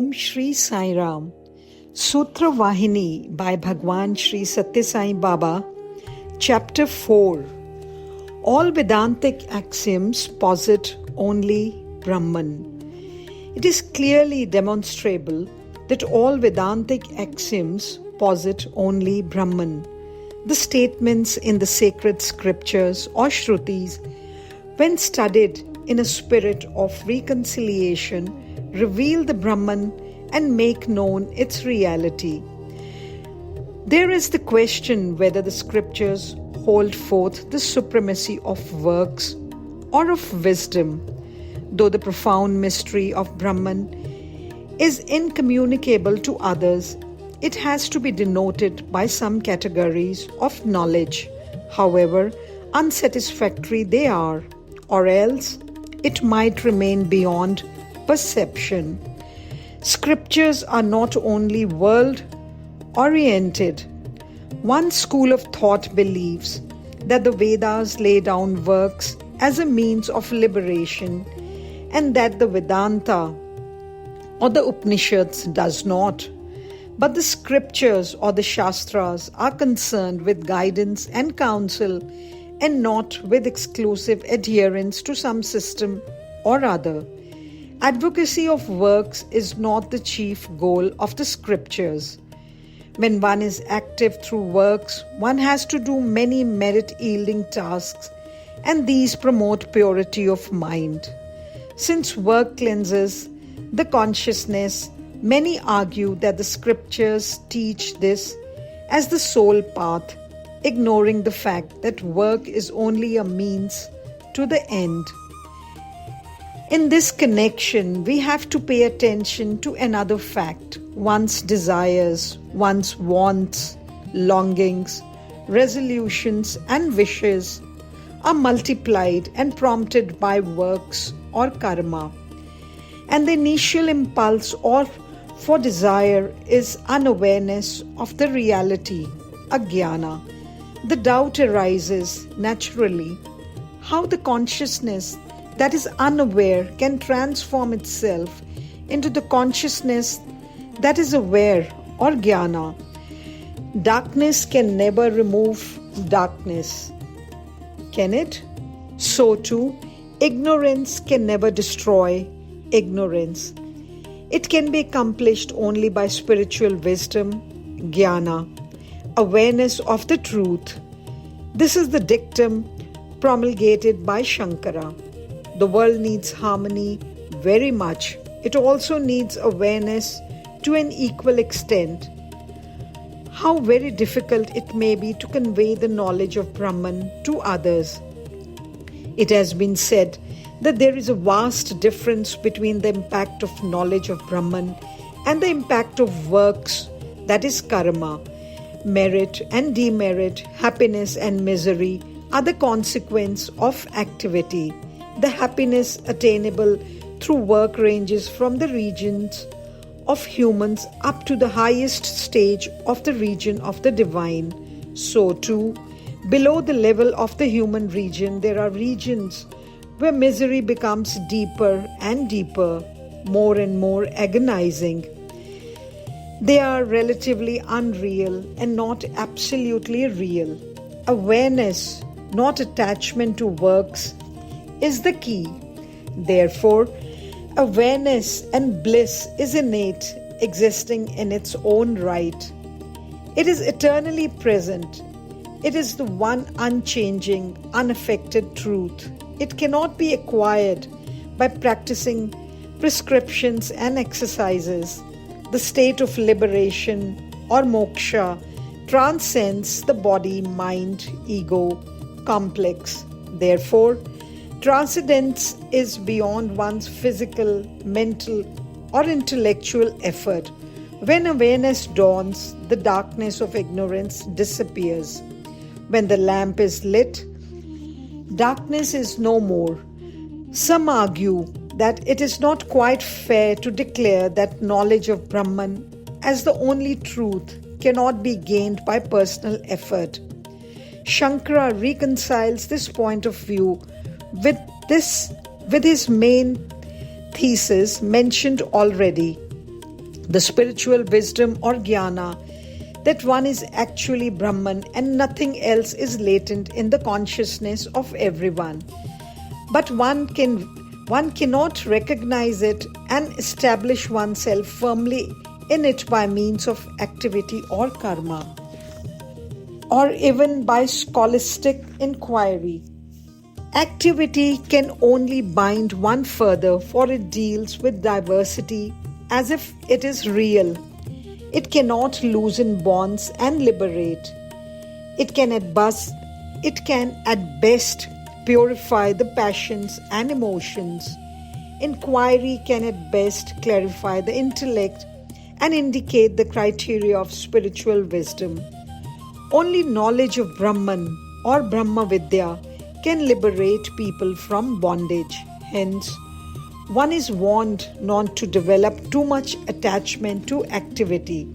Om Shri Sai Ram. Sutra Vahini by Bhagavan Shri Sathya Sai Baba. Chapter 4. All Vedantic axioms posit only Brahman. It is clearly demonstrable that all Vedantic axioms posit only Brahman. The statements in the sacred scriptures or Shrutis, when studied in a spirit of reconciliation, reveal the Brahman and make known its reality. There is the question whether the scriptures hold forth the supremacy of works or of wisdom. Though the profound mystery of Brahman is incommunicable to others, it has to be denoted by some categories of knowledge, however unsatisfactory they are, or else it might remain beyond perception. Scriptures are not only world-oriented. One school of thought believes that the Vedas lay down works as a means of liberation and that the Vedanta or the Upanishads does not. But the scriptures or the Shastras are concerned with guidance and counsel and not with exclusive adherence to some system or other. Advocacy of works is not the chief goal of the scriptures. When one is active through works, one has to do many merit-yielding tasks, and these promote purity of mind. Since work cleanses the consciousness, many argue that the scriptures teach this as the sole path, ignoring the fact that work is only a means to the end. In this connection, we have to pay attention to another fact. One's desires, one's wants, longings, resolutions, and wishes are multiplied and prompted by works or karma. And the initial impulse or for desire is unawareness of the reality, ajnana. The doubt arises naturally how the consciousness that is unaware can transform itself into the consciousness that is aware or jnana. Darkness can never remove darkness, can it? So too, ignorance can never destroy ignorance. It can be accomplished only by spiritual wisdom, jnana, awareness of the truth. This is the dictum promulgated by Shankara. The world needs harmony very much. It also needs awareness to an equal extent. How very difficult it may be to convey the knowledge of Brahman to others. It has been said that there is a vast difference between the impact of knowledge of Brahman and the impact of works, that is karma. Merit and demerit, happiness and misery are the consequence of activity. The happiness attainable through work ranges from the regions of humans up to the highest stage of the region of the divine. So too, below the level of the human region, there are regions where misery becomes deeper and deeper, more and more agonizing. They are relatively unreal and not absolutely real. Awareness, not attachment to works, is the key. Therefore, awareness and bliss is innate, existing in its own right. It is eternally present. It is the one unchanging, unaffected truth. It cannot be acquired by practicing prescriptions and exercises. The state of liberation or moksha transcends the body, mind, ego, complex. Therefore, transcendence is beyond one's physical, mental, or intellectual effort. When awareness dawns, the darkness of ignorance disappears. When the lamp is lit, darkness is no more. Some argue that it is not quite fair to declare that knowledge of Brahman as the only truth cannot be gained by personal effort. Shankara reconciles this point of view with his main thesis mentioned already. the spiritual wisdom or jnana that one is actually Brahman and nothing else is latent in the consciousness of everyone. But one cannot recognize it and establish oneself firmly in it by means of activity or karma, or even by scholastic inquiry. Activity can only bind one further, for it deals with diversity as if it is real. It cannot loosen bonds and liberate. It can at best purify the passions and emotions. Inquiry can at best clarify the intellect and indicate the criteria of spiritual wisdom. Only knowledge of Brahman or Brahma Vidya can liberate people from bondage. Hence, one is warned not to develop too much attachment to activity.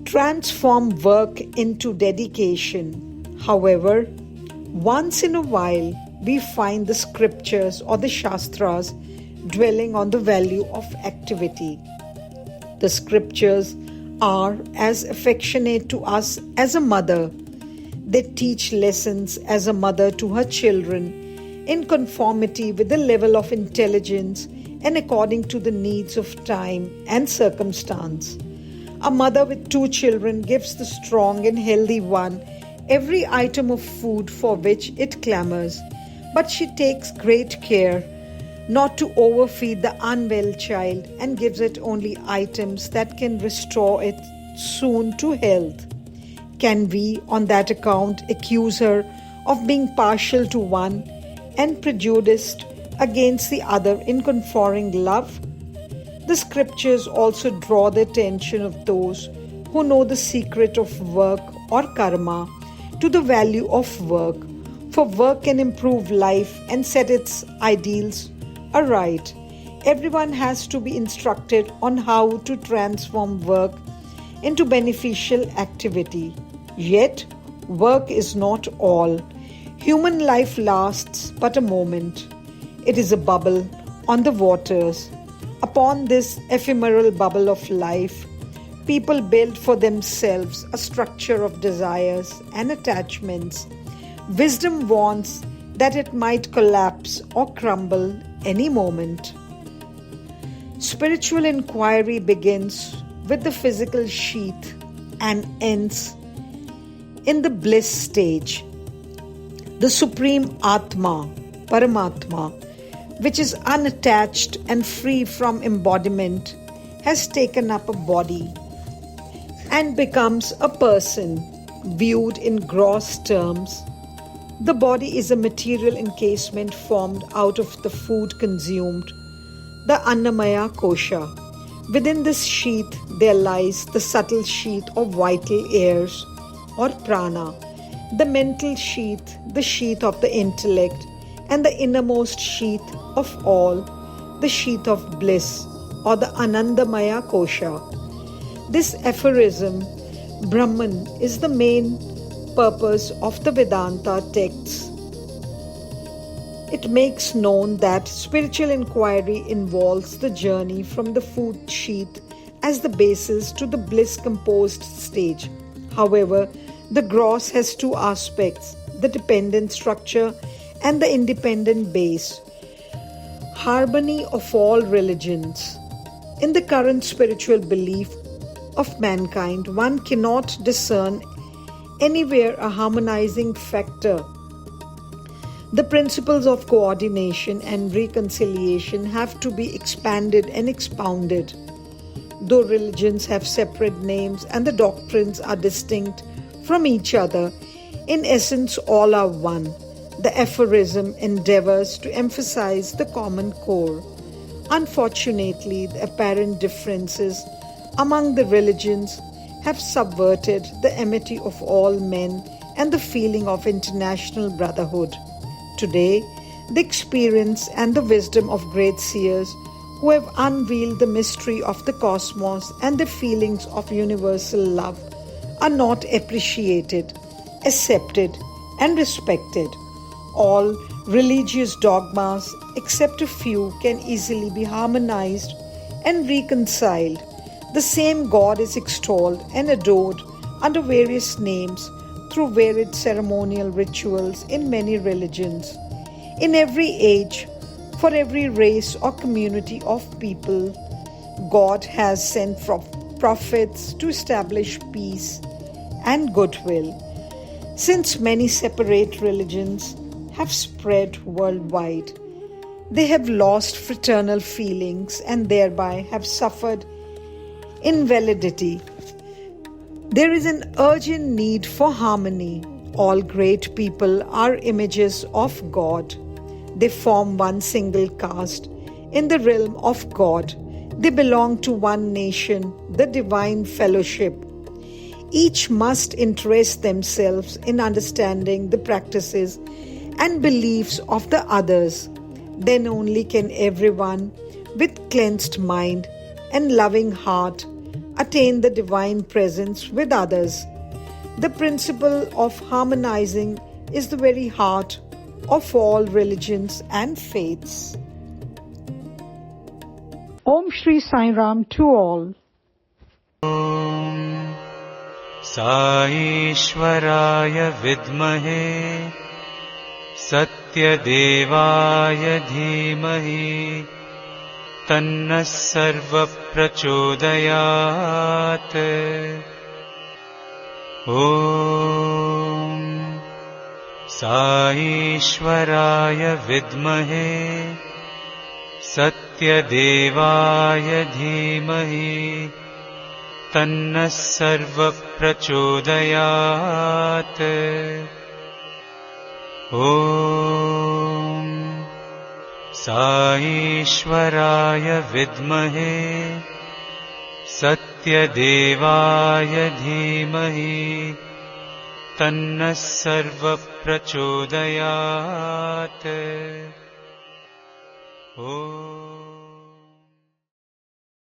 Transform work into dedication. However, once in a while, we find the scriptures or the shastras dwelling on the value of activity. The scriptures are as affectionate to us as a mother. They teach lessons as a mother to her children in conformity with the level of intelligence and according to the needs of time and circumstance. A mother with 2 children gives the strong and healthy one every item of food for which it clamors, but she takes great care not to overfeed the unwell child and gives it only items that can restore it soon to health. Can we, on that account, accuse her of being partial to one and prejudiced against the other in conferring love? The scriptures also draw the attention of those who know the secret of work or karma to the value of work, for work can improve life and set its ideals aright. Everyone has to be instructed on how to transform work into beneficial activity. Yet, work is not all. Human life lasts but a moment. It is a bubble on the waters. Upon this ephemeral bubble of life, people build for themselves a structure of desires and attachments. Wisdom warns that it might collapse or crumble any moment. Spiritual inquiry begins with the physical sheath and ends in the bliss stage. The Supreme Atma, Paramatma, which is unattached and free from embodiment, has taken up a body and becomes a person. Viewed in gross terms, the body is a material encasement formed out of the food consumed, the Annamaya Kosha. Within this sheath there lies the subtle sheath of vital airs or prana, the mental sheath, the sheath of the intellect, and the innermost sheath of all, the sheath of bliss or the Anandamaya Kosha. This aphorism, Brahman, is the main purpose of the Vedanta texts. It makes known that spiritual inquiry involves the journey from the food sheath as the basis to the bliss-composed stage. However, the gross has 2 aspects, the dependent structure and the independent base. Harmony of all religions. In the current spiritual belief of mankind, one cannot discern anywhere a harmonizing factor. The principles of coordination and reconciliation have to be expanded and expounded. Though religions have separate names and the doctrines are distinct from each other, in essence all are one. The aphorism endeavors to emphasize the common core. Unfortunately, the apparent differences among the religions have subverted the amity of all men and the feeling of international brotherhood. Today, the experience and the wisdom of great seers who have unveiled the mystery of the cosmos and the feelings of universal love are not appreciated, accepted, and respected. All religious dogmas, except a few, can easily be harmonized and reconciled. The same God is extolled and adored under various names through varied ceremonial rituals in many religions. In every age, for every race or community of people, God has sent prophets to establish peace and goodwill. Since many separate religions have spread worldwide, they have lost fraternal feelings and thereby have suffered invalidity. There is an urgent need for harmony. All great people are images of God. They form one single caste in the realm of God. They belong to one nation, the divine fellowship. Each must interest themselves in understanding the practices and beliefs of the others. Then only can everyone with cleansed mind and loving heart attain the divine presence with others. The principle of harmonizing is the very heart of all religions and faiths. Om Shri Sai Ram to all. Om Sai Ishwaraya Vidmahe Satya Devaya Dhimahi Tanna Sarva Prachodayat. Om Sai Ishwaraya Vidmahe Satya Devaya Dhimahi Tanna Sarva Prachodayat. Om Sai Ishwaraya Vidmahe Satya Devaya Dhimahi Tanna Sarva Prachodayat. Om